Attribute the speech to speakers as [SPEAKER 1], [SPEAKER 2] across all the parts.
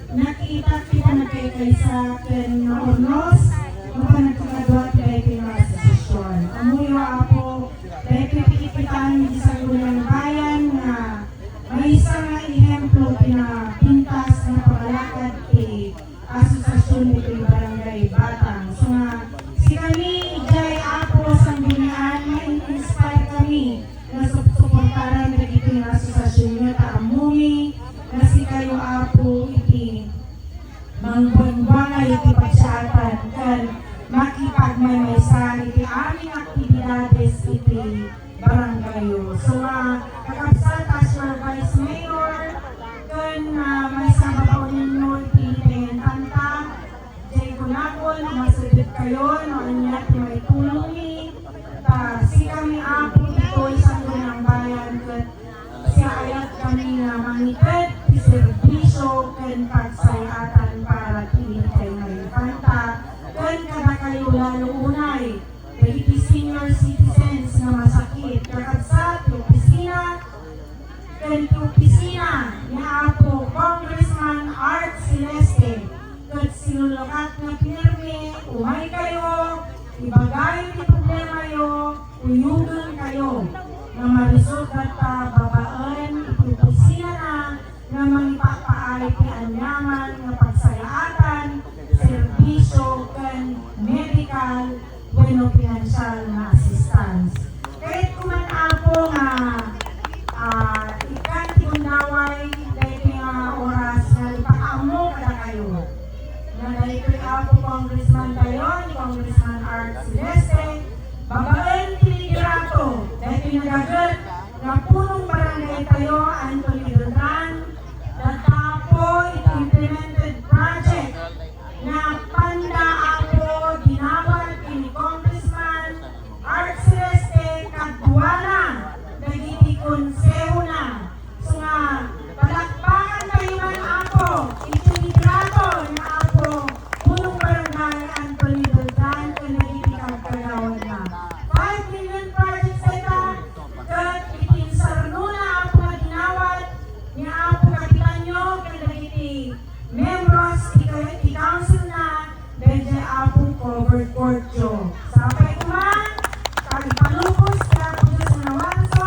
[SPEAKER 1] nakita kita na kay sa akin na ornos, mga nagkakadwa kay pinasasyon. Amuyo ako, dahil pipikitan sa ulang bayan na may isang ehemplo pinapintas na pamalakad kay asosasyon nito yung barangay Batang. So nga, si kami, Jai Apo, Sanggunian, na-inspire kami na suportaran na ito yung asosasyon nyo, taamumi, na si kayo Apo, iti mangbangay iti pagsyatan, kan makipagmaymaysan iti aming aktibidades iti baranggayo. So, kakabsat as your Vice Mayor, kan may sababaw ninyo iti itayin kanta, jay kunakon, masagit kayo, no anyat may tulong ni, si kami Apo, ito isang ng bayan, kat siya ayat kami na mangitid, servisyo, kan pagsayatan para kinitay may kanta, kan kada kayo lalo unay, iti senior citizens na masakit, kakatsat, yung opisina, kan yung opisina ni Apo Congressman Art Celeste, kat sinulakat na pirme, umay kayo, ibagay yung problema yo, uyugan kayo, na marisot at babaan, iti opisina na magpapaay ti anyaman na pagsayaatan, serbisyo, kan medical, bueno, financial na assistance. Kahit kuman Apo nga, ikan ti undaway, dahil nga oras na ipaamo kada kayo. Na dahil kay Apo Congressman kayo, ni Congressman Art Celeste, babaan ti liderato, dahil pinagagat na punong barangay kayo, Anthony Beltran, natapo implemented project na panda Apo ginawad ni Congressman Art Celeste kadwana nagiti konseho na. So nga, palakpakan kayo man Apo, itinigrato na Apo, punong barangay Anthony Beltran kung nagiti kagkagawad na. 5 million projects ito, kat itinsarno na Apo na ginawad, niya Apo kapitan nyo, kaya nagiti membros, i-council na, dahil Apo covered court nyo. Sapay kuman, kagipalukos, kaya po Diyos na nawanso,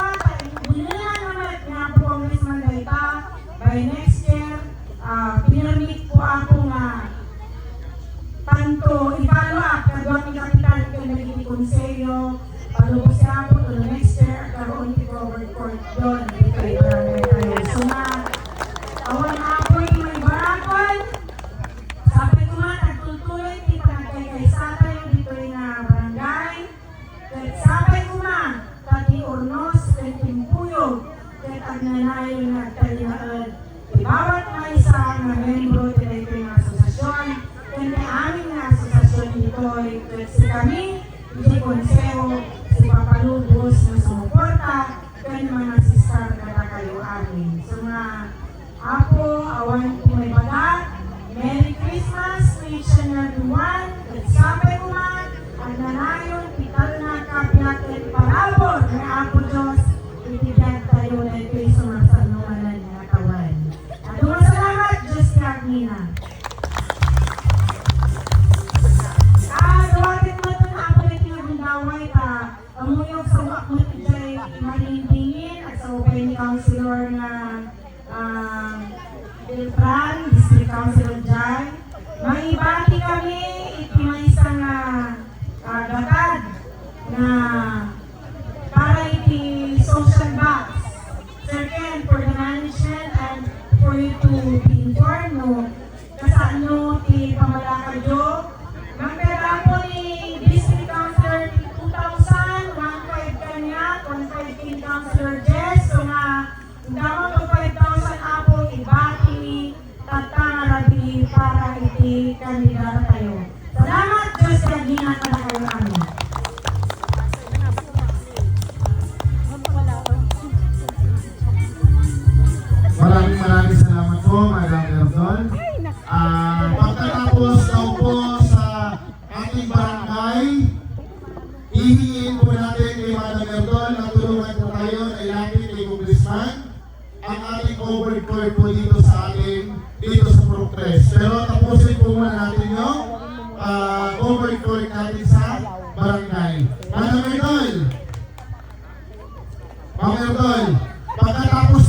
[SPEAKER 1] bunila naman, kaya po Congressman Gaita, by next year, pinamit po ako nga, panto, i-follow up, kagawang ni kapitan, kaya naging konselyo, palubos siya po to the next year, karoon ni covered court doon, dito i-barangay tayo. So na, awan Apo yung may barakon, sabi ko man, nagtutuloy, di pa nagkaykaysata yung dito yung barangay. Kahit sabi ko man, tati ornos, kahit timpuyog, kahit agnanayo yung nagtalinaan. Bawat na isa na membro dito yung asosasyon, kahit aming na asosasyon dito, kahit si kami, hindi konseho, si Papalubos na sumuporta, kahit mga sisar kada kayo amin. So nga, Apo, awan kung may bagat, Merry Christmas to each and everyone. At sabi ko man, ang nanayon, pital na kapyak at parabot na Apo Diyos, itibiyag tayo na ito'y sumasanuanan na kawan. At salamat, Diyos Kagnina. Duwatin mo ito na Apo na tinagundaway ta, amuyog sa wakot jay malindingin at sa upay ni Councilor na Beltran, District Councilor Jai. Maibati kami, iti may isang gatad na para iti social box. Second, for the management and for you to be informed, no, kasaan nyo ti pamalakadyo. Magpera po ni District Councilor 2,000, 1,500 kanya, 1,500 king Councilor Jess. So nga, damang to 5,000 Apo, ibati ni Tatangarabi para iti kandidata tayo. Salamat, Diyos, kagina ka na kayo namin.
[SPEAKER 2] Maraming salamat po, Madam Erdon. Pagkatapos daw po sa ating barangay, hihingin po natin kay Madam Erdon na tulungan po tayo na ilapit kay Congressman ang ating overcourt po dito sa ating, dito sa progress. Pero tapusin po muna natin yung overcall natin sa barangay. Madam Erdol, Ma'am Erdol, pagkatapos